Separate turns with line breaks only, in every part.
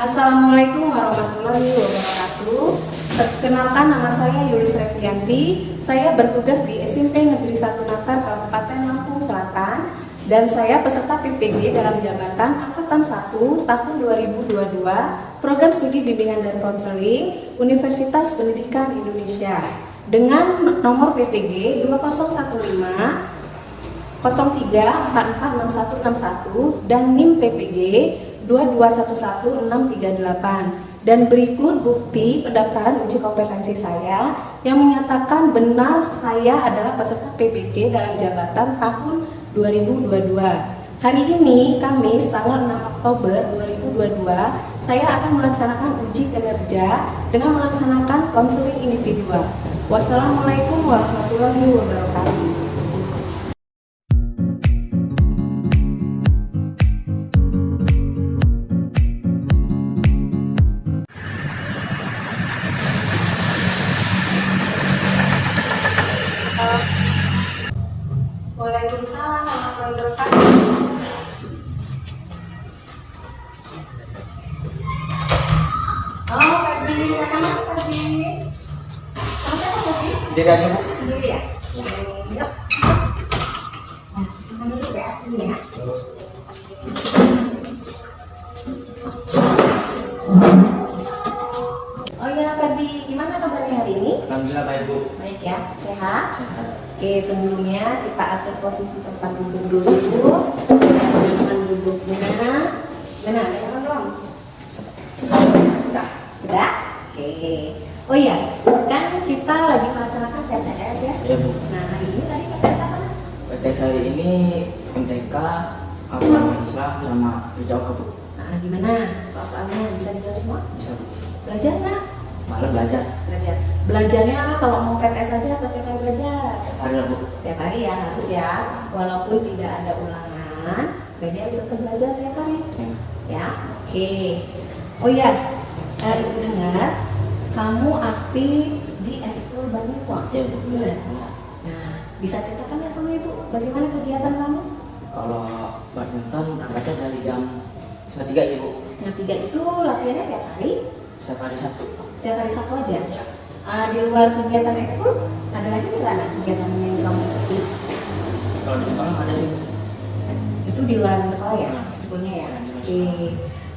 Assalamualaikum warahmatullahi wabarakatuh. Perkenalkan, nama saya Yulis Revianti. Saya bertugas di SMP Negeri 1 Natar, Kabupaten Lampung Selatan, dan saya peserta PPG dalam jabatan Angkatan 1 tahun 2022 Program Studi Bimbingan dan Konseling Universitas Pendidikan Indonesia dengan nomor PPG 2015 03446161 dan NIM PPG 2211638. Dan berikut bukti pendaftaran uji kompetensi saya yang menyatakan benar saya adalah peserta PPG dalam jabatan tahun 2022. Hari ini, Kamis, tanggal 6 Oktober 2022, saya akan melaksanakan uji kinerja dengan melaksanakan konseling individual. Wassalamualaikum warahmatullahi wabarakatuh. Waalaikumsalam warahmatullahi wabarakatuh. Oh, Febri, silakan masuk Febri. Sama siapa Febri?
Sendiri aja, Bu.
Sendiri ya? Yuk. Nah, simpan dulu ya, ini ya. Oh iya, Febri, gimana kabarnya hari ini?
Alhamdulillah baik, Bu.
Baik ya, sehat?
Sehat.
Oke, sebelumnya kita atur posisi tempat duduk dulu. Nyaman duduknya. Benar, ya belum? Sudah? Oke. Oh iya, kan kita lagi melaksanakan PTS ya?
Iya, Bu.
Nah, hari ini tadi PTS apa?
PTS hari ini MTK, Agama Islam, sama hijau ke, Bu.
Nah, gimana? Soal-soalnya bisa dijawab semua?
Bisa, Bu.
Belajar nggak?
Malam belajar.
Belajar. Belajarnya kalau mau PTS aja atau tiap hari belajar?
Hari lah, Bu.
Tiap hari ya, harus ya. Walaupun tidak ada ulangan, berarti harus tetap belajar tiap hari. Ya, oke. Oh iya, Ibu dengar kamu aktif di ekskul badminton.
Iya, Bu.
Benar. Nah, bisa ceritakan ya sama Ibu bagaimana kegiatan kamu?
Kalau badminton berangkatnya dari jam 3 sih, Bu.
Yang 3 itu latihannya tiap hari?
Setiap hari Sabtu.
Setiap hari Sabtu aja?
Ya.
Di luar kegiatan ekskul, ada lagi nggak anak kegiatan yang kamu ikuti?
Kalau di sekolah ada sih, Bu.
Itu di luar sekolah ya, ekskulnya ya? Oke.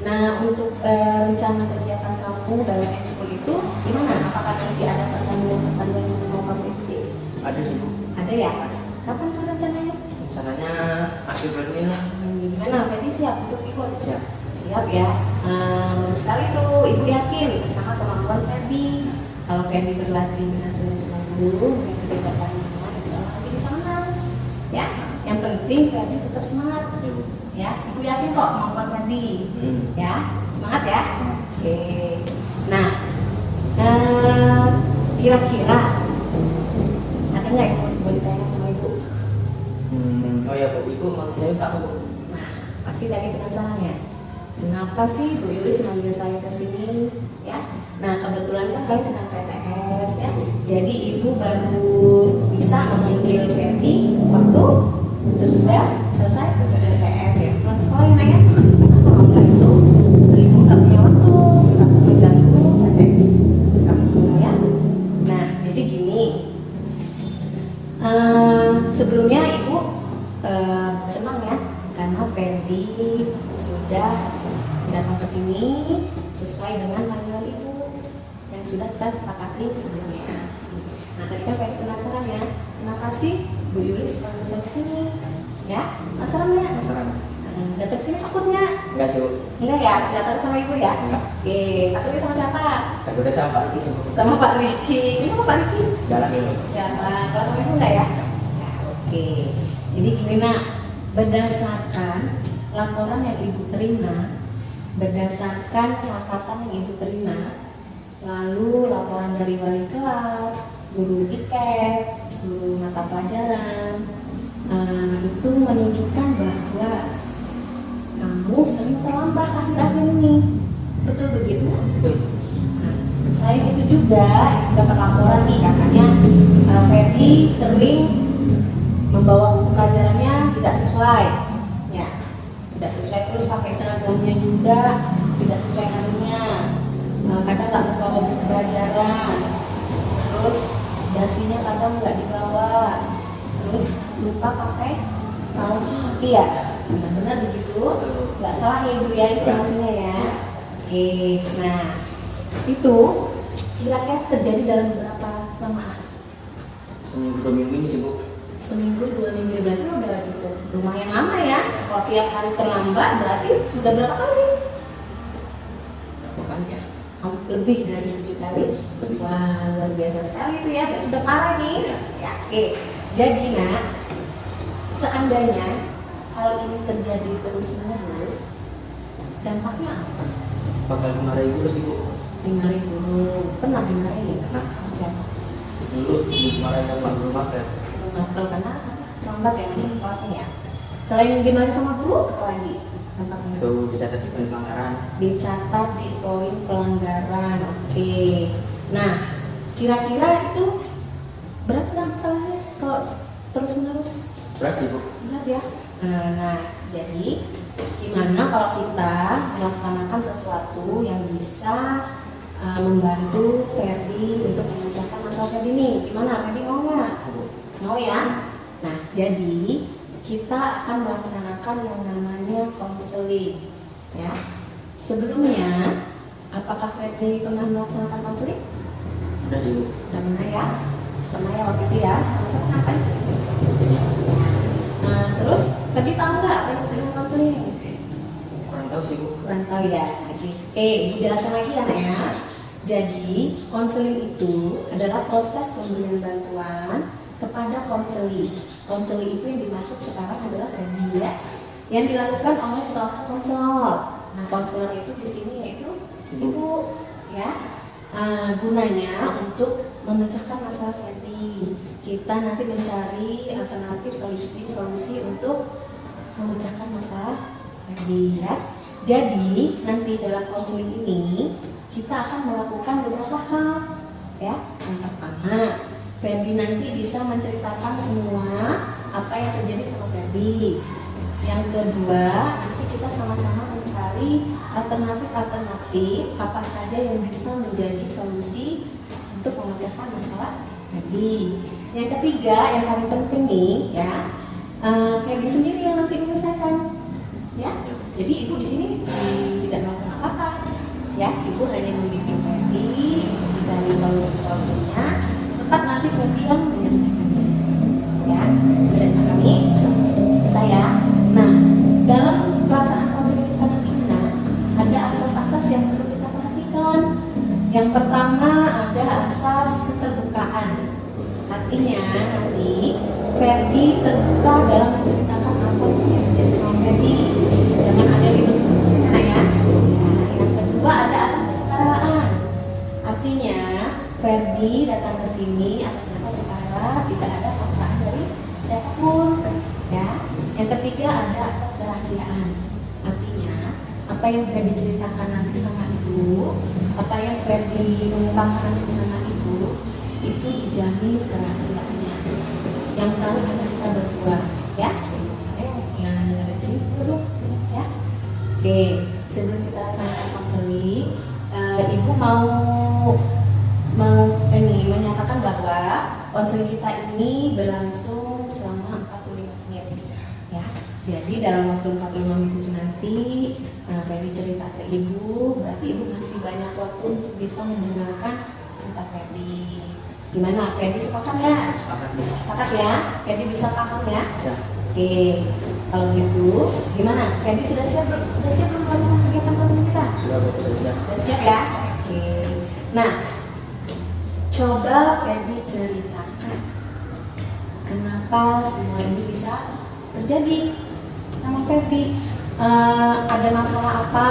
Nah, untuk rencana kegiatan kamu dalam ekskul itu gimana? Apakah nanti ada pertandingan yang mau kamu ikuti?
Ada sih, Bu.
Ada ya? Kapan tuh rencananya?
Rencananya akhir bulan ini lah.
Gimana? Fedi siap untuk ikut?
Siap.
Siap ya. Sekali tuh, Ibu yakin sama kemampuan Fedi. Kalau Fedi berlatih dengan sungguh-sungguh, mengikuti pertandingan, insya Allah nanti bisa menang. Ya, yang penting Fedi tetap semangat.
Iya, Bu.
Ya, Ibu yakin kok kemampuan Fedi. Ya, semangat ya. Oke. Nah, kira-kira ada nggak yang mau ditanya sama Ibu?
Oh ya, Bu. Ibu mau saya tak, Bu.
Nah, pasti tadi penasaran ya. Kenapa sih Bu Yulis manggil saya ke sini? Ya. Nah, kebetulan kan kalian sedang PTS ya. Jadi Ibu baru bisa memanggil Feby waktu selesai PTS ya. Pulang sekolah ya, Nak ya. Nah, kalau enggak itu Ibu nggak punya waktu, nggak punya ganggu PTS kamu ya. Nah, jadi gini. Sebelumnya Ibu senang ya karena Feby sudah datang ke sini sesuai dengan panggilan Ibu yang sudah kita sepakati sebelumnya. Nah, tadi kan Feby penasaran ya, kenapa sih Bu Yulis panggil saya ke sini? Ya, penasaran ya?
Penasaran.
Datang ke sini takut nggak?
Enggak sih, Bu.
Enggak ya, datang sama Ibu ya?
Enggak.
Oke, takutnya sama siapa?
Takutnya sama Pak Riki sih, Bu.
Sama Pak Riki. Ini sama Pak Riki?
Jalan dulu.
Ya, kalau sama Ibu enggak ya? Ya, oke. Jadi gini Nak, berdasarkan laporan yang Ibu terima, berdasarkan catatan yang Ibu terima, lalu laporan dari wali kelas, guru IPK, guru mata pelajaran, itu menunjukkan bahwa kamu sering terlambat akhir-akhir ini. Betul begitu?
Betul.
Nah, selain itu juga dapat laporan nih katanya Feby sering membawa buku pelajarannya tidak sesuai, ya, tidak sesuai, terus pakai seragamnya juga tidak sesuai harinya, kadang nggak membawa buku pelajaran, terus dasinya kadang nggak dibawa, terus lupa pakai kaos kaki ya. Benar begitu? Nggak salah ya ibu ya informasinya ya. Oke, nah itu kira-kira terjadi dalam berapa lama?
Seminggu 2 minggu ini sih Bu.
Seminggu 2 minggu, berarti udah lumayan lama ya. Kalau tiap hari terlambat berarti sudah berapa kali?
Berapa kali ya?
Lebih dari 7 kali.
Lebih.
Wah, luar biasa sekali itu ya. Berarti udah parah nih. Ya, oke. Jadi nak, seandainya hal ini terjadi terus menerus, dampaknya apa?
Bakal kemarin dulu sih Bu.
5.000. Pernah dimarahin?
Nah.
Sama siapa?
Dulu kemarin yang belum makan.
Belum karena terlambat ya masuk kelasnya ya. Selain dimarahin sama guru, apa lagi dampaknya?
Itu dicatat di poin pelanggaran.
Dicatat di poin pelanggaran. Oke. Nah, kira-kira itu berat nggak masalahnya kalau terus menerus?
Berat sih Bu.
Berat ya. Nah, jadi gimana kalau kita melaksanakan sesuatu yang bisa membantu Ferdi untuk memecahkan masalah Ferdi ini? Gimana, Ferdi mau nggak? Mau ya. Nah, jadi kita akan melaksanakan yang namanya konseling, ya. Sebelumnya, apakah Ferdi pernah melaksanakan konseling?
Udah sih Bu.
Pernah ya. Pernah ya waktu itu ya. Sama-sama ngapain? Nah, terus Ferdi tahu nggak apa yang disebut konseling?
Kurang tahu sih Bu.
Kurang tahu ya. Oke, Ibu jelaskan lagi ya, Nak ya. Jadi, konseling itu adalah proses pemberian bantuan kepada konseli. Konseli itu yang dimaksud sekarang adalah Ferdi ya, yang dilakukan oleh seorang konselor. Nah, konselor itu di sini yaitu ibu ya. Gunanya untuk memecahkan masalah Ferdi. Kita nanti mencari alternatif solusi untuk memecahkan masalah Ferdi ya. Jadi nanti dalam konseling ini kita akan melakukan beberapa hal ya. Yang pertama, Ferdi nanti bisa menceritakan semua apa yang terjadi sama Ferdi. Yang kedua, nanti kita sama-sama mencari alternatif apa saja yang bisa menjadi solusi untuk memecahkan masalah Ferdi. Yang ketiga, yang paling penting nih ya, Ferdi sendiri yang nanti menyelesaikan ya. Jadi ibu di sini tidak melakukan apa-apa ya, ibu hanya membimbing Ferdi untuk mencari solusinya. Tetap nanti Ferdi yang menyelesaikannya ya. Bisa dipahami saya. Nah, dalam pelaksanaan konseling kita nanti ada asas-asas yang perlu kita perhatikan. Yang pertama ada asas keterbukaan. Artinya nanti Ferdi terbuka dalam menceritakan apa yang terjadi sama Ferdi. Jangan ada ditutup-tutupnya ya. Nah, yang kedua ada asas kesukaraan. Artinya Ferdi datang ke sini atas nama sukarela, tidak ada paksaan dari siapapun ya. Yang ketiga ada asas kerahasiaan. Artinya apa yang Ferdi ceritakan nanti sama ibu, apa yang Ferdi mengungkapkan nanti sama ibu, itu dijamin kerahasiaannya. Yang tahu hanya kita berdua ya. Yang ada di sini dulu ya. Oke, sebelum kita laksanakan konseling, ibu mau menyatakan bahwa konseling kita ini berlangsung selama 45 menit ya. Jadi dalam waktu 45 menit itu nanti Ferdi cerita ke ibu, berarti ibu masih banyak waktu untuk bisa mendengarkan cerita Ferdi. Gimana, Ferdi sepakat ya? Sepakat ya? Ferdi bisa paham ya?
Bisa.
Oke, kalau gitu gimana? Ferdi sudah siap belum melakukan kegiatan konseling kita?
Sudah Bu, sudah siap.
Sudah siap ya? Oke. Nah, coba Ferdi ceritakan kenapa semua ini bisa terjadi sama Ferdi. Ada masalah apa?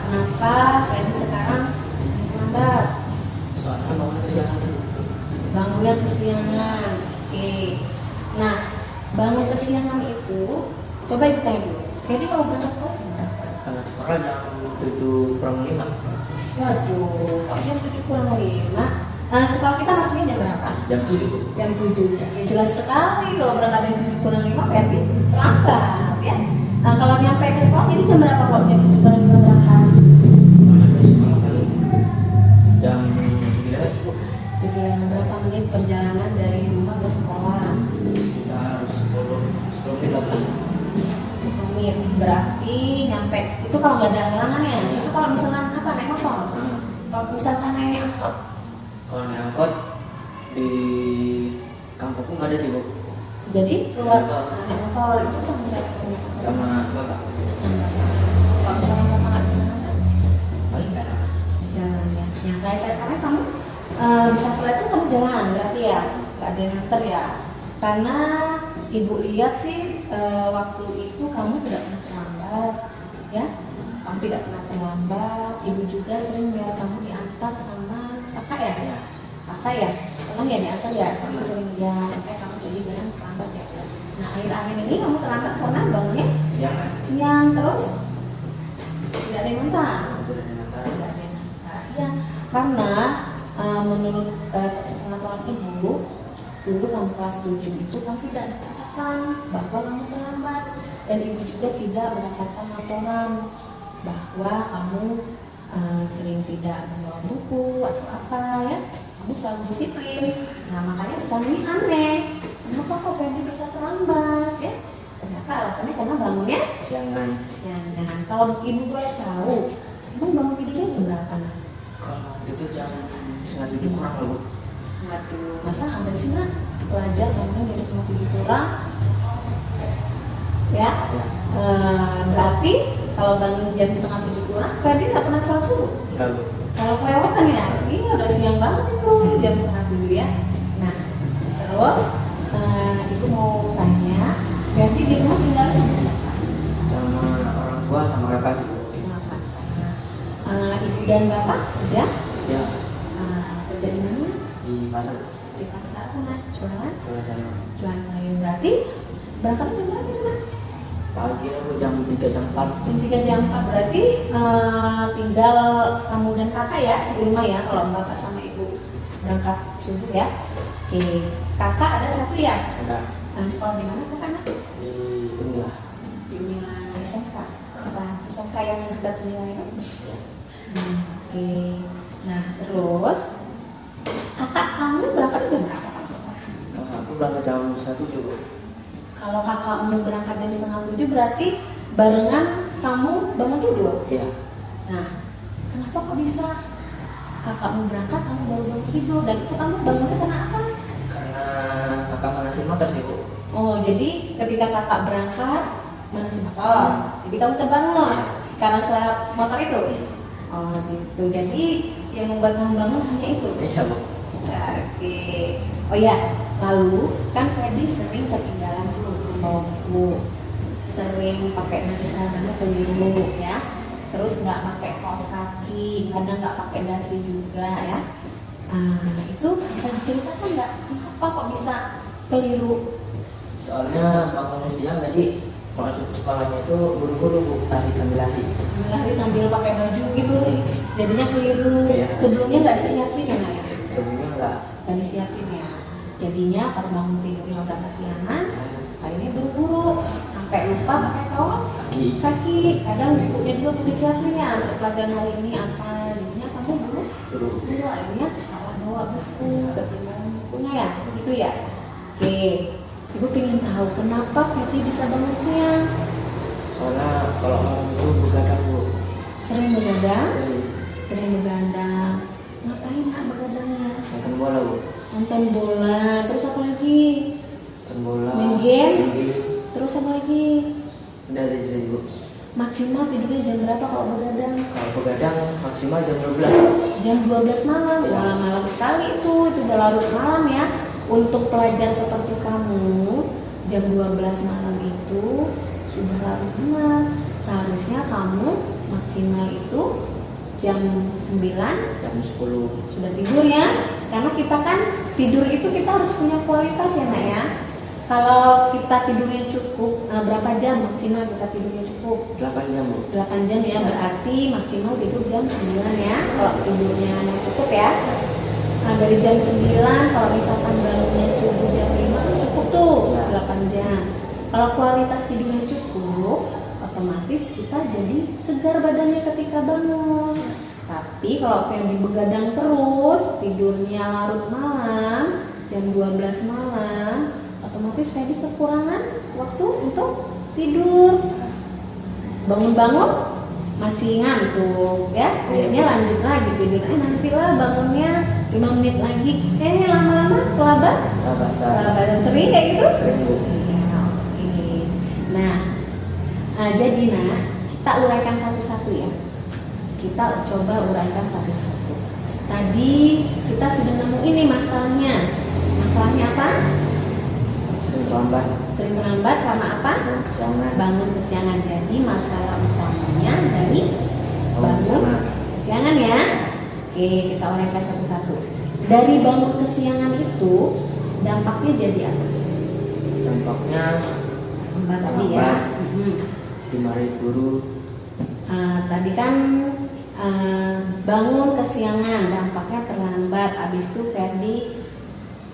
Kenapa Ferdi sekarang sering terlambat?
Soalnya bangunnya kesiangan sih.
Bangunnya kesiangan. Oke. Nah, bangun kesiangan itu, coba ibu tanya dulu. Ferdi mau berangkat sekolah jam
Karena sekolah jam 7:45.
Waduh, kok jam 7:45? Sekolah kita masuknya jam berapa?
Jam 7 Bu.
Jam 7. Ya, jelas sekali kalau berangkat jam 7:45 Ferdi terlambat ya. Nah, kalau nyampe ke sekolah jadi jam berapa kalau jam 7:45 berangkat? menit. Berarti nyampe itu kalau nggak ada halangan ya. Itu kalau misalkan apa naik motor. Kalau misalkan naik angkot.
Kalau naik angkot di kampungku nggak ada sih bu.
Jadi keluar naik motor itu sama siapa?
Sama bapak.
Kalau misalkan mama nggak bisa ngantar,
Paling nggak ada.
jalan ya. Yang kayak karena kamu bisa kuliah itu kamu jalan berarti ya, nggak ada yang nganter ya. Karena ibu lihat sih waktu itu kamu tidak pernah terlambat, ya. Kamu tidak pernah terlambat. Ibu juga sering lihat kamu diantar sama kakak ya. Kakak ya, kamu ya diantar ya. Kamu sering lihat, kayak kamu jadi jarang terlambat ya. Nah akhir-akhir ini kamu terlambat karena bangunnya
Siang kan?
siang terus tidak ada yang ngantar.
Sudah ada ngantar.
Tidak ada yang ngantar. Ya, karena menurut sepengetahuan ibu, dulu kamu kelas 7 itu kamu tidak dicatatkan bahwa kamu terlambat, dan ibu juga tidak mendapatkan laporan bahwa kamu sering tidak membawa buku atau apa ya. Kamu selalu disiplin. Nah makanya sekarang ini aneh, kenapa kok Fendi bisa terlambat ya? Ternyata alasannya karena bangunnya
Siangan.
siangan. Kalau ibu boleh tahu, emang bangun tidurnya jam berapa? Nah?
Kalau itu jam 6:30 kurang lah bu.
Waduh, masa sampai sih nak pelajar bangun jam 6:30 kurang? Ya,
Ya.
berarti kalau bangun jam 6:30 kurang, berarti nggak pernah sholat subuh.
Enggak bu.
Kalau kelewatan ya, iya udah siang banget itu jam 6:30 ya. Nah, terus ibu mau tanya, berarti di rumah tinggal sama siapa?
Sama orang tua sama kakak sih bu.
Sama kakak. Ibu dan bapak kerja?
Ya
Kerja di mana?
di pasar.
Di pasar mana? Jualan?
Kalau sama
Jualan sayur. Berarti berangkatnya jam berapa di rumah?
pagi aku jam 3 jam 4.
Jam 3 jam 4 berarti tinggal kamu dan kakak ya di rumah ya, kalau bapak sama ibu berangkat subuh ya. Oke, kakak ada satu ya?
Ada
Sekolah di mana kakak? Nak?
di Unila.
Di Unila SMK. Apa SMK yang dekat Unila itu? Oke. Nah terus kakak kamu berangkat jam berapa kalau sekolah?
Kalau aku berangkat jam 1 juga.
Kalau kakakmu berangkat jam 6:30 berarti barengan kamu bangun tidur.
Iya.
Nah, kenapa kok bisa kakakmu berangkat kamu baru bangun tidur, dan itu kamu bangunnya karena apa?
Karena kakak manasin motor sih bu.
Oh, jadi ketika kakak berangkat manasin motor, jadi kamu terbangun karena suara motor itu. Oh gitu. Jadi yang membuat kamu bangun hanya itu.
Iya bu.
Oke. Oh ya, lalu kan Fedi sering ketinggalan tuh membawa buku, sering pakai baju seragamnya keliru ya, terus nggak pakai kaos kaki, kadang nggak pakai dasi juga ya. Itu bisa diceritakan nggak kenapa kok bisa keliru?
Soalnya bangun siang tadi masuk ke sekolahnya itu buru-buru bu, lari sambil lari.
Lari sambil pakai baju gitu, jadinya keliru.
Iya.
Sebelumnya nggak disiapin ya, Nak, ya?
Sebelumnya enggak.
Nggak disiapin ya. Jadinya pas bangun tidurnya udah kesiangan, akhirnya buru-buru sampai lupa pakai kaos kaki. Kadang bukunya juga belum disiapin ya, untuk pelajaran hari ini apa, jadinya kamu buru akhirnya salah bawa buku, ketinggalan bukunya ya, gitu ya. Oke, ibu pengen tahu kenapa Fitri bisa bangun siang?
Soalnya kalau mau itu begadang bu.
Sering begadang?
Sering
Sering begadang. Ngapain nak begadangnya?
nonton bola bu.
Nonton bola, terus apa lagi?
Nonton bola.
Main game?
Main game.
Terus apa lagi?
Udah ada jadi bu.
Maksimal tidurnya jam berapa kalau begadang?
Kalau begadang maksimal jam 12.
Jam 12 malam. Wah, malam sekali itu udah larut malam ya. Untuk pelajar seperti kamu, jam 12 malam itu sudah larut malam. Seharusnya kamu maksimal itu jam 9
Jam 10.
sudah tidur ya. Karena kita kan tidur itu kita harus punya kualitas ya Nak ya. Kalau kita tidurnya cukup, berapa jam maksimal kita tidurnya cukup?
8 jam bu.
8 jam ya, berarti maksimal tidur jam 9 ya. Kalau tidurnya yang cukup ya. Nah dari jam 9 kalau misalkan bangunnya subuh jam 5 cukup tuh 8 jam. Kalau kualitas tidurnya cukup, otomatis kita jadi segar badannya ketika bangun. Tapi kalau pengen begadang terus, tidurnya larut malam, jam 12 malam, otomatis Fedi kekurangan waktu untuk tidur. bangun-bangun masih ngantuk ya, akhirnya lanjut lagi tidur. Nantilah bangunnya 5 menit lagi. Lama-lama kelabasan. Sering kayak gitu?
Sering, Bu.
Ya, oke. Nah, jadi kita uraikan satu-satu ya. Kita coba uraikan satu-satu. Tadi kita sudah nemu ini masalahnya. Masalahnya apa? Sering terlambat karena apa? Bangun kesiangan. Jadi masalah utamanya dari bangun kesiangan ya. Oke, kita uraikan satu-satu. Dari bangun kesiangan itu dampaknya jadi apa?
Dampaknya
Mbak tadi ya.
dimarahi guru.
Tadi kan bangun kesiangan, dampaknya terlambat. Habis itu Ferdi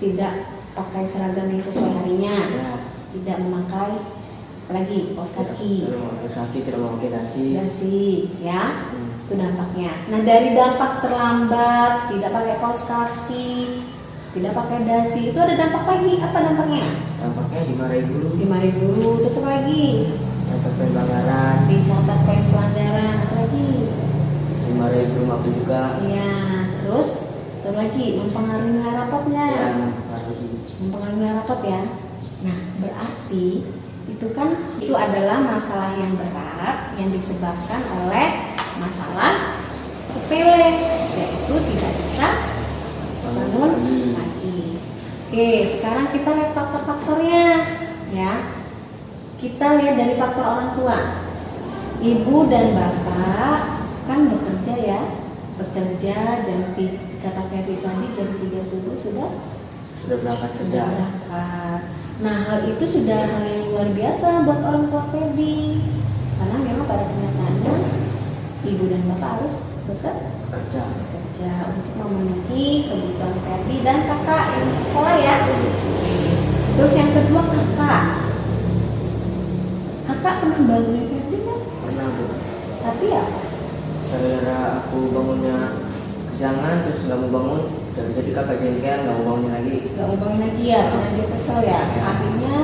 tidak pakai seragam yang sesuai harinya,
Ya.
tidak memakai apalagi kaos kaki,
Tidak memakai dasi.
ya. Itu dampaknya. Nah, dari dampak terlambat, tidak pakai kaos kaki, tidak pakai dasi, itu ada dampak lagi. Apa dampaknya?
Dampaknya dimarahi guru.
Terus apa lagi?
Dapat pelanggaran.
Dicatat poin pelanggaran, apa lagi?
Dimarahi guru waktu juga.
Iya, terus satu lagi mempengaruhi nilai rapotnya.
Ya,
Mempengaruhi nilai rapot ya. Nah, berarti itu adalah masalah yang berat yang disebabkan oleh masalah sepele, yaitu tidak bisa bangun pagi. Oke, sekarang kita lihat faktor-faktornya ya. Kita lihat dari faktor orang tua. Ibu dan bapak kan bekerja ya, jam 3, kata Ferdi tadi jam 3 subuh sudah
berangkat kerja.
berangkat. Nah, hal itu sudah hal yang luar biasa buat orang tua Ferdi, karena memang pada kenyataannya ibu dan bapak harus bekerja untuk memenuhi kebutuhan Ferdi dan kakak yang sekolah ya. Terus yang kedua kakak pernah bangunin Ferdi kan?
Pernah, Bu.
Tapi ya
Saudara aku bangunnya kesiangan terus nggak mau bangun, jadi kakak jengkel nggak mau bangunin lagi.
nggak mau bangun lagi ya, karena dia kesel ya. Akhirnya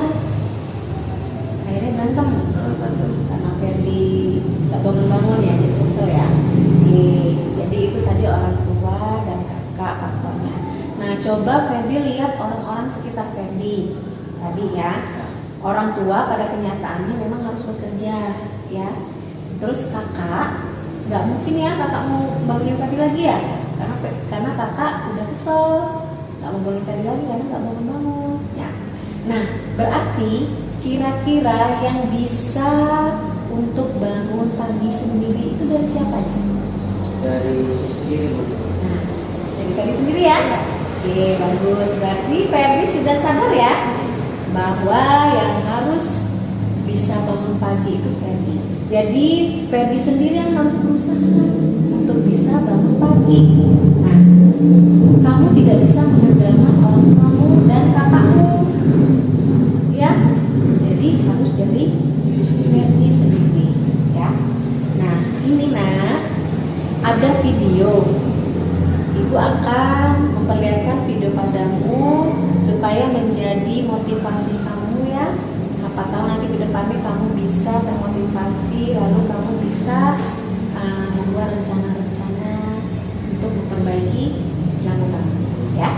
berantem karena Ferdi nggak bangun ya, jadi kesel ya. Oke, jadi itu tadi orang tua dan kakak faktornya. Nah, coba Ferdi lihat orang-orang sekitar Ferdi tadi ya. Orang tua pada kenyataannya memang harus bekerja ya. Terus kakak nggak mungkin ya kakak mau bangunin Ferdi lagi ya, karena kakak udah kesel nggak mau bangunin Ferdi lagi karena nggak bangun ya. Nah, berarti kira-kira yang bisa untuk bangun pagi sendiri itu dari siapa ya?
Dari sendiri, Bu.
Nah, dari Ferdi sendiri ya. Oke, bagus. Berarti Ferdi sudah sadar ya bahwa yang harus bisa bangun pagi itu Ferdi. Jadi Ferdi sendiri yang harus berusaha untuk bisa bangun pagi. Nah, kamu tidak bisa mengandalkan orang tuamu dan kakakmu, ya. Jadi harus dari Ferdi sendiri, ya. Nah, ini ada video. Ibu akan memperlihatkan video padamu supaya menjadi motivasi kamu ya. Siapa tahu nanti ke depannya kamu bisa termotivasi, lalu kamu bisa membuat rencana-rencana untuk memperbaiki perilaku kamu, ya.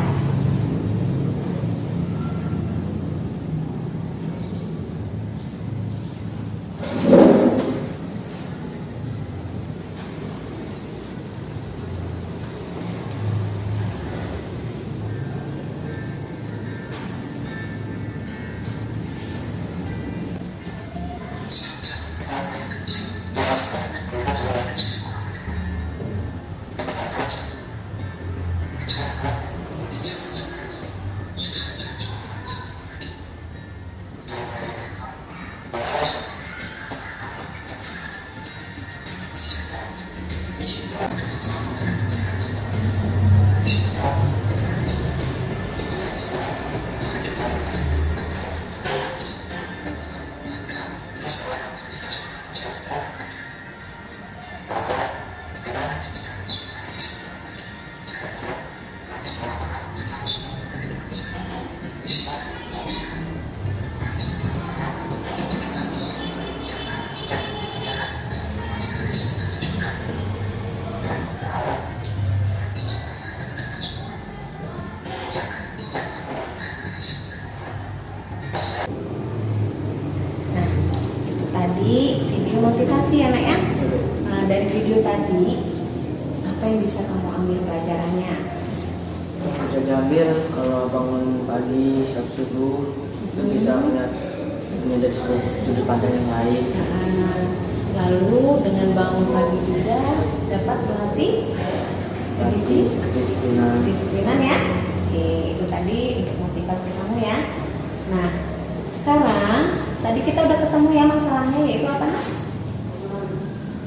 tadi video motivasi ya nak ya. Nah, dari video tadi apa yang bisa kamu ambil pelajarannya?
Bisa diambil kalau bangun pagi subuh itu bisa melihat dari sudut pandang yang lain.
Nah, lalu dengan bangun pagi juga dapat melatih kedisiplinan ya. Oke, itu tadi untuk motivasi kamu ya. Nah, sekarang tadi kita udah ketemu ya masalahnya, yaitu apa nak?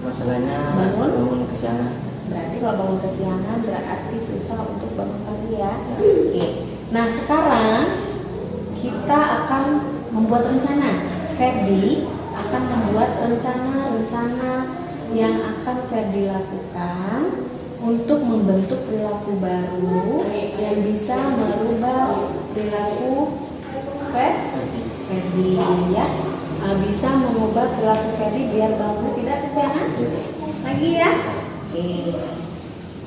Masalahnya bangun kesiangan.
Berarti kalau bangun kesiangan berarti susah untuk bangun pagi ya. Oke. Nah, sekarang kita akan membuat rencana. Ferdi akan membuat rencana yang akan Ferdi lakukan untuk membentuk perilaku baru yang bisa merubah perilaku Ferdi ya. Bisa mengubah perilaku Ferdi biar bangunnya tidak kesiangan lagi ya. Oke.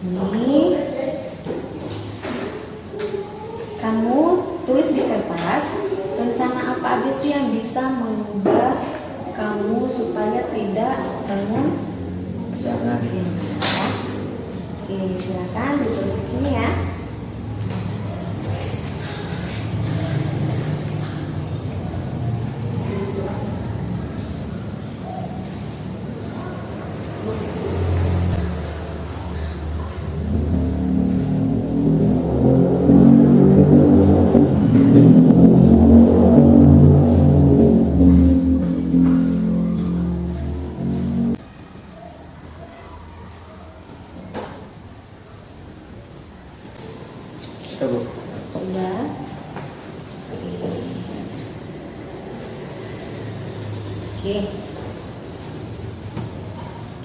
Ini kamu tulis di kertas rencana apa aja sih yang bisa mengubah kamu supaya tidak bangun
Kesiangan.
ya. Oke, silakan ditulis di sini ya.
Sudah Bu.
Sudah. Oke.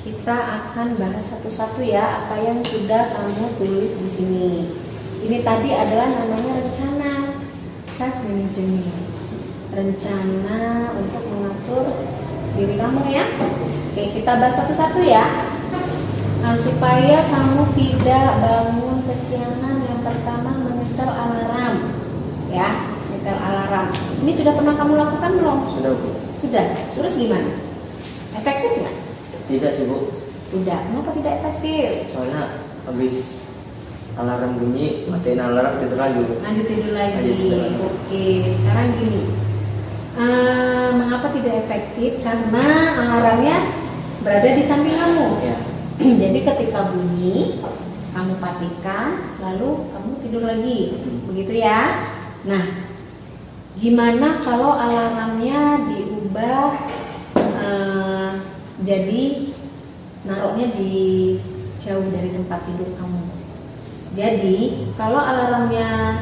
Kita akan bahas satu-satu ya apa yang sudah kamu tulis di sini. Ini tadi adalah namanya rencana self management. Rencana untuk mengatur diri kamu ya. Oke, kita bahas satu-satu ya. Nah, supaya kamu tidak bangun kesiangan, yang pertama menyetel alarm ya, menyetel alarm. Ini sudah pernah kamu lakukan belum?
Sudah Bu.
Sudah. Terus gimana? Efektif nggak?
Tidak sih Bu.
Tidak. Kenapa tidak efektif?
Soalnya habis alarm bunyi matiin alarm tidur lagi Bu.
Lanjut tidur lagi.
Lanjut tidur lagi.
Oke, sekarang gini. Mengapa tidak efektif? Karena alarmnya berada di samping kamu.
Ya.
Jadi ketika bunyi, kamu patikan, lalu kamu tidur lagi, begitu ya. Nah, gimana kalau alarmnya diubah jadi naruhnya di jauh dari tempat tidur kamu? Jadi kalau alarmnya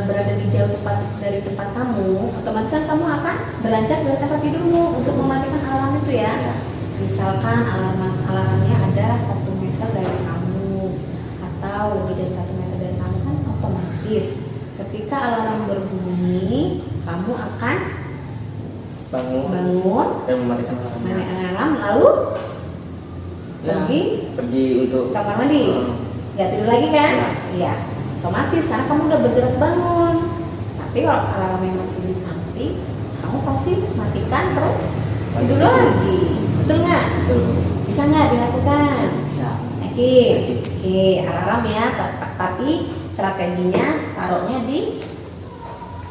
berada di jauh dari tempat kamu, otomatis kan kamu akan beranjak dari tempat tidurmu untuk mematikan alarm itu ya. Misalkan alarmnya ada 1 meter dari kamu atau lebih dari 1 meter dari kamu, kan otomatis ketika alarm berbunyi kamu akan
Bangun
dan
mematikan alarmnya.
alarm lalu
Ya, pergi untuk
kamar mandi, nggak tidur lagi kan? Iya, otomatis karena kamu udah bergerak bangun. Tapi kalau alarmnya masih di samping, kamu pasti matikan terus tidur lagi. Betul nggak?
Betul.
Bisa nggak dilakukan?
Bisa.
Oke, alarm ya, tapi strateginya taruhnya di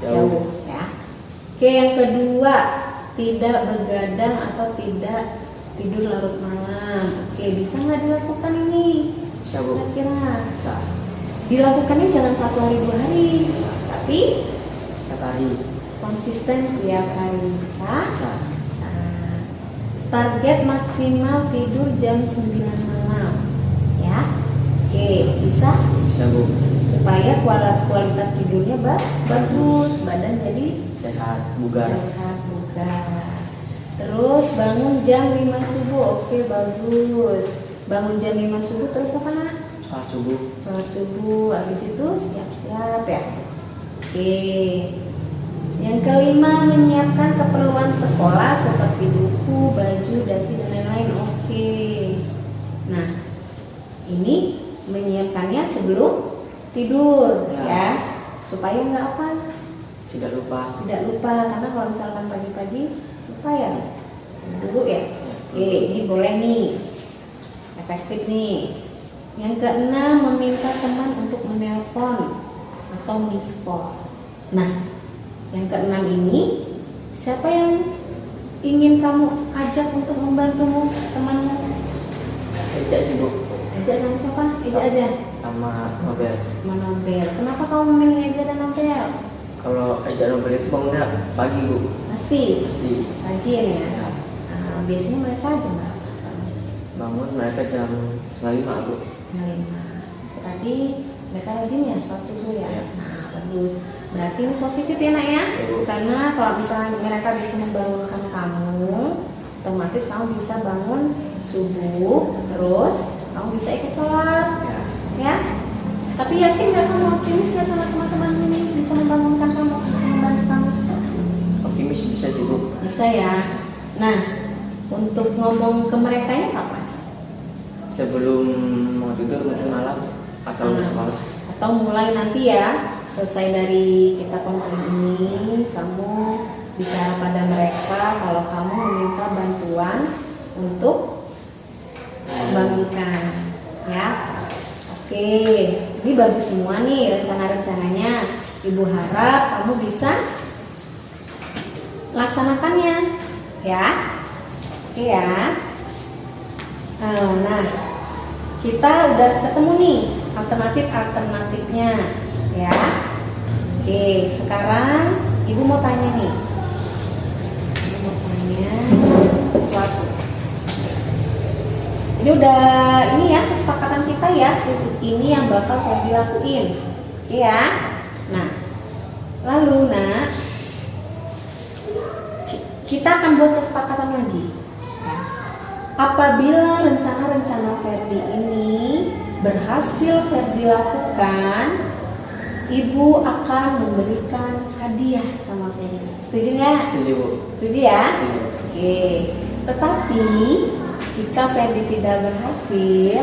jauh ya. Oke, yang kedua, tidak begadang atau tidak tidur larut malam. Oke, bisa nggak dilakukan ini?
Bisa Bu.
Kira-kira
Bisa.
dilakukannya jangan 1 hari 2 hari, tapi
Sekali.
konsisten tiap hari. Bisa?
Bisa.
Target maksimal tidur jam 9 malam ya. Oke, bisa
Bisa Bu.
supaya kualitas tidurnya bagus, badan jadi
Sehat, bugar.
sehat, bugar. Terus bangun jam 5 subuh. Oke, bagus. Bangun jam 5 subuh terus apa nak?
Sholat subuh.
Sholat subuh, habis itu siap-siap ya. Oke. Yang kelima, menyiapkan keperluan sekolah seperti buku, baju, dasi dan lain-lain. Oke. Nah, ini menyiapkannya sebelum tidur ya, supaya nggak apa?
Tidak lupa.
Tidak lupa, karena kalau misalkan pagi-pagi lupa ya, boleh nih, efektif nih. Yang keenam, meminta teman untuk menelpon atau miss call. Nah, yang keenam ini, siapa yang ingin kamu ajak untuk membantumu, temanmu?
Ejak sih Bu.
Ajak sama siapa? Ejak aja.
Sama Nobel.
Sama Nobel. Kenapa kamu memilih Ejak dan Nobel?
Kalau Ejak Nobel itu bangunnya pagi Bu.
Pasti.
Pasti.
Rajin ya.
Ya.
Nah, biasanya mereka jam berapa?
Bangun mereka jam 5:30 Bu.
Jam 5. Berarti mereka rajin ya sholat subuh ya.
Ya.
Nah, bagus. Berarti ini positif ya nak ya.
Ya, Bu.
Karena kalau misalnya mereka bisa membangunkan kamu, otomatis kamu bisa bangun subuh, terus kamu bisa ikut sholat,
Ya.
ya. Tapi yakin nggak kamu optimis ya sama teman-teman ini bisa membangunkan kamu, bisa membantu kamu?
Optimis bisa sih Bu.
Bisa ya. Nah, untuk ngomong ke mereka ini kapan?
Sebelum mau tidur mungkin malam atau sekolah.
Atau mulai nanti ya, selesai dari kita konseling ini, kamu bicara pada mereka kalau kamu meminta bantuan untuk membangunkan, ya. Oke, ini bagus semua nih rencana-rencananya. Ibu harap kamu bisa laksanakannya, ya. Oke ya. Nah, kita udah ketemu nih alternatif-alternatifnya, ya. Oke, sekarang ibu mau tanya nih. Ibu mau tanya sesuatu. Ini udah ini ya kesepakatan kita ya. Ini yang bakal kayak dilakuin, oke ya. Nah, lalu nak, kita akan buat kesepakatan lagi. Apabila rencana-rencana Ferdi ini berhasil Ferdi lakukan, ibu akan memberikan hadiah sama Ferdi. Setuju nggak?
Setuju Bu.
Setuju ya?
Setuju.
Oke. Tetapi jika Ferdi tidak berhasil,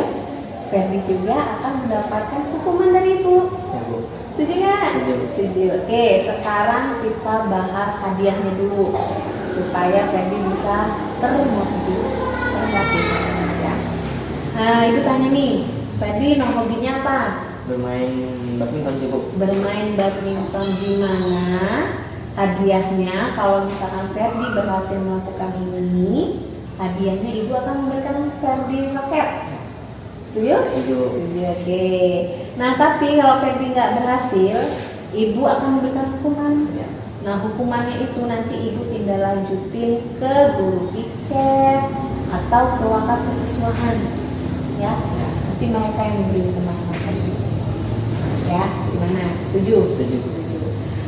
Ferdi juga akan mendapatkan hukuman dari ibu.
Ya Bu.
Setuju nggak?
Setuju.
Setuju. Oke, sekarang kita bahas hadiahnya dulu supaya Ferdi bisa termotivasi ya. Nah, ibu tanya nih, Ferdi hobinya apa?
Bermain badminton sih Bu.
Bermain badminton. Di mana hadiahnya kalau misalkan Ferdi berhasil melakukan ini, hadiahnya ibu akan memberikan Ferdi raket. Setuju?
Setuju.
Setuju, oke. Nah, tapi kalau Ferdi nggak berhasil, ibu akan memberikan hukuman.
Ya.
Nah, hukumannya itu nanti ibu tindak lanjutin ke guru piket atau ke wakaf kesiswaan, ya. Nanti mereka yang memberi hukuman Ferdi. Ya, gimana? Setuju?
Setuju.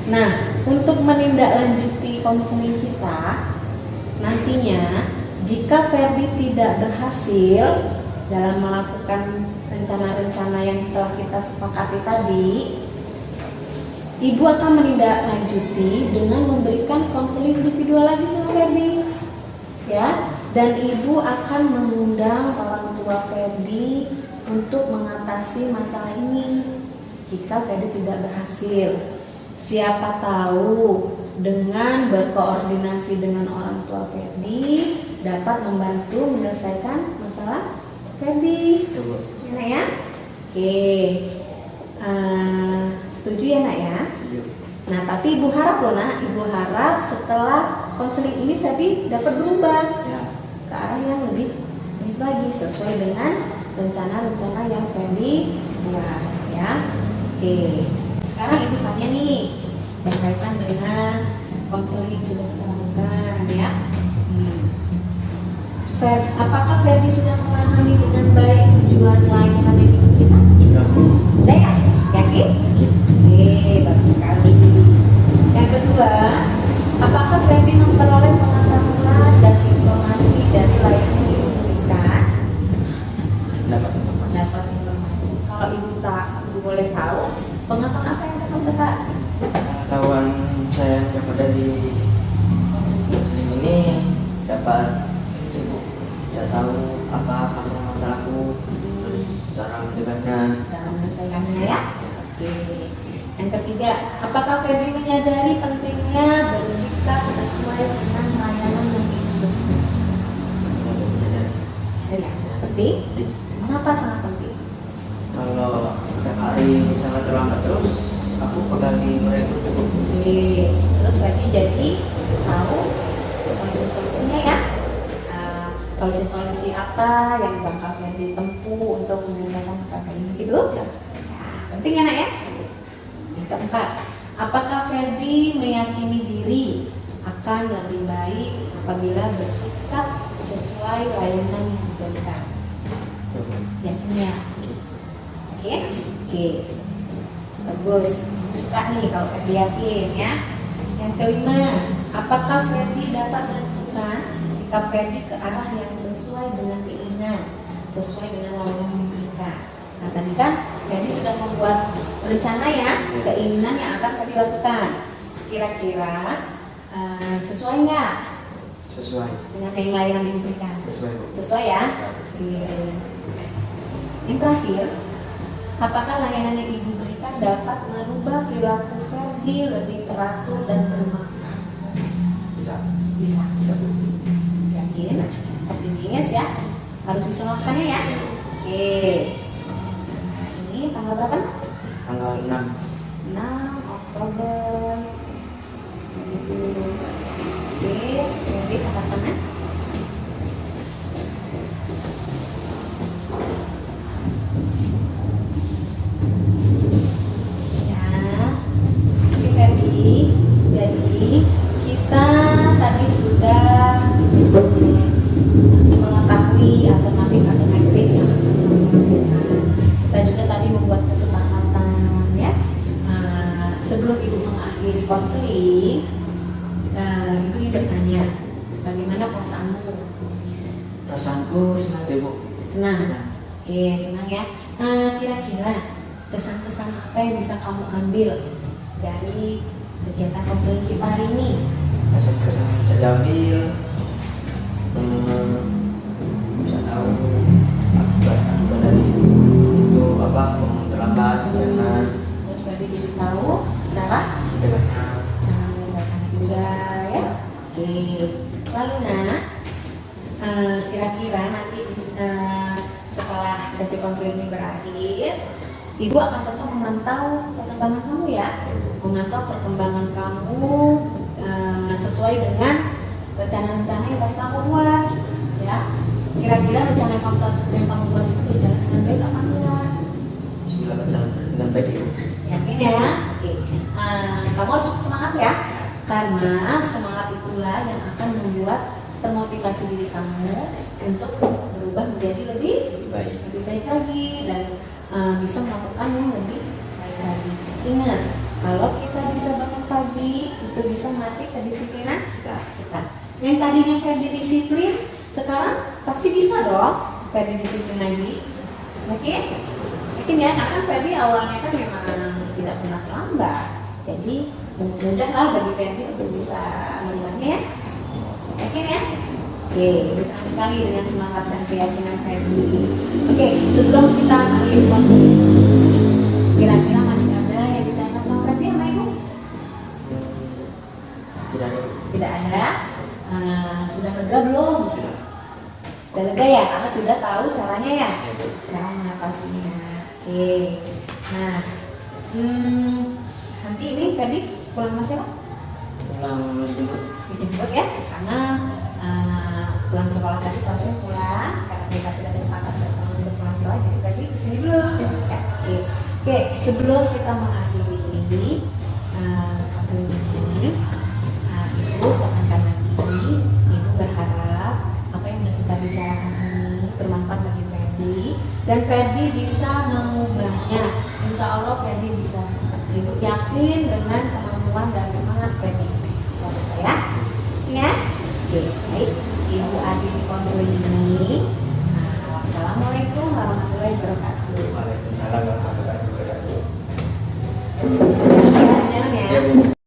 Nah, untuk menindaklanjuti konseling kita, nantinya jika Ferdi tidak berhasil dalam melakukan rencana-rencana yang telah kita sepakati tadi, ibu akan menindaklanjuti dengan memberikan konseling individual lagi sama Ferdi, ya. Dan ibu akan mengundang orang tua Ferdi untuk mengatasi masalah ini jika Ferdi tidak berhasil. Siapa tahu dengan berkoordinasi dengan orang tua Ferdi dapat membantu menyelesaikan masalah Ferdi.
Ya Bu.
Enak ya? Oke. Setuju ya nak ya?
Setuju.
Nah, tapi ibu harap loh nak, ibu harap setelah konseling ini Ferdi dapat berubah
Ya.
ke arah yang lebih baik lagi sesuai dengan rencana-rencana yang Ferdi buat, ya. Oke. Sekarang ibu tanya nih berkaitan dengan konseling yang sudah kita lakukan, ya. Apakah Ferdi sudah memahami dengan baik tujuan layanan yang ikut kita?
Sudah Bu.
Sudah ya? Yakin? Oke, bagus sekali. Yang kedua, apakah Ferdi memperoleh pengetahuan dan informasi dari layanan yang diberikan?
Dapat informasi.
Dapat informasi. Kalau ibu boleh tahu, pengetahuan apa yang dapat dapat?
Pengetahuan saya yang dapat dari konseling ini dapat Bu. Saya tahu apa masalah-masalahku, terus cara mencegahnya.
Cara menyelesaikannya ya. Oke. Yang ketiga, apakah Ferdi menyadari pentingnya bersikap sesuai dengan layanan yang diberikan? Penting? Mengapa sangat penting?
Kalau setiap hari misalnya terlambat terus, aku pegangi mereka cukup.
Oke, terus berarti jadi tahu solusi-solusinya ya. Solusi-solusi apa yang bakal Ferdi tempuh untuk menyelesaikan masalah ini gitu? Ya, penting ya nak ya. Yang keempat, apakah Ferdi meyakini diri akan lebih baik apabila bersikap sesuai layanan yang diberikan? Yakin ya? Oke? Oke. Bagus. Suka nih kalau Ferdi yakin ya. Yang kelima, apakah Ferdi dapat menentukan sikap Ferdi ke arah yang sesuai dengan keinginan, sesuai dengan layanan yang diberikan? Nah tadi kan Ferdi sudah membuat rencana ya, keinginan yang akan Ferdi lakukan. Kira-kira sesuai nggak?
Sesuai.
Dengan yang layanan yang diberikan?
Sesuai.
Sesuai ya? Oke. Yang terakhir, apakah layanan yang Ibu berikan dapat merubah perilaku Ferdi lebih teratur dan bermakna?
Bisa.
Bisa. Yakin? Optimis ya? Harus bisa melakukannya ya? Oke. Nah, ini tanggal berapa?
Tanggal 6.
6 Oktober 2020. Oke, jadi angkat tangan. Jadi kita tadi sudah mengetahui alternatif yang akan dilakukan. Kita juga tadi membuat kesepakatan ya. Sebelum Ibu mengakhiri konseling, Ibu ingin bertanya, bagaimana perasaanmu?
Perasaanku senang sih, Bu.
Senang. Oke, senang ya. Kira-kira kesan-kesan apa yang bisa kamu ambil dari kegiatan konseling kita hari ini?
Kesan-kesan yang bisa diambil, bisa tahu akibat dari itu apa bangun terlambat, jangan
Terus berarti jadi tahu cara menyelesaikan juga ya. Oke. Lalu kira-kira nanti setelah sesi konseling ini berakhir, Ibu akan tetap memantau perkembangan kamu ya, memantau perkembangan kamu sesuai dengan rencana-rencana yang tadi kamu buat ya. Kira-kira rencana yang kamu buat itu berjalan dengan baik apa enggak?
Bismillah berjalan dengan baik itu.
Yakin ya? Oke. Kamu harus semangat ya, karena semangat itulah yang akan membuat termotivasi diri kamu untuk berubah menjadi lebih baik lagi dan bisa melakukan yang lebih baik lagi. Ingat, kalau kita bisa bangun pagi, itu bisa melatih kedisiplinan kita. Yang tadinya Ferdi disiplin, sekarang pasti bisa dong Ferdi disiplin lagi. Oke? Mungkin ya, karena Ferdi awalnya kan memang tidak pernah terlambat. Jadi mudahlah bagi Ferdi untuk bisa melakukannya ya. Yakin ya? Oke, bersama sekali dengan semangat dan keyakinan Ferdi. Oke, sebelum kita akhiri konseling, kira-kira masih ada yang ditanyakan sama Ferdi sama Ibu?
Tidak ada.
Tidak ada. Sudah lega belum? Sudah lega ya, karena sudah tahu caranya ya, cara mengatasinya. Oke. Nah, nanti ini Ferdi pulang sama siapa?
Pulang
Dijemput ya, karena pulang sekolah tadi seharusnya pulang karena kita sudah sepakat bertemu sepulang sekolah, jadi tadi kesini dulu ya. Oke, sebelum kita mengakhiri ini konseling ini, Ibu tekankan lagi, Ibu berharap apa yang sudah kita bicarakan ini bermanfaat bagi Ferdi dan Ferdi bisa mengubahnya. Insya Allah Ferdi bisa. Ibu yakin dengan kemampuan dan semangat Ferdi bisa ya. Ya, oke, baik. Ibu akhiri konseling ini. Wassalamualaikum warahmatullahi wabarakatuh.
Waalaikumsalam warahmatullahi wabarakatuh.
Jangan ya.
Ya, Bu.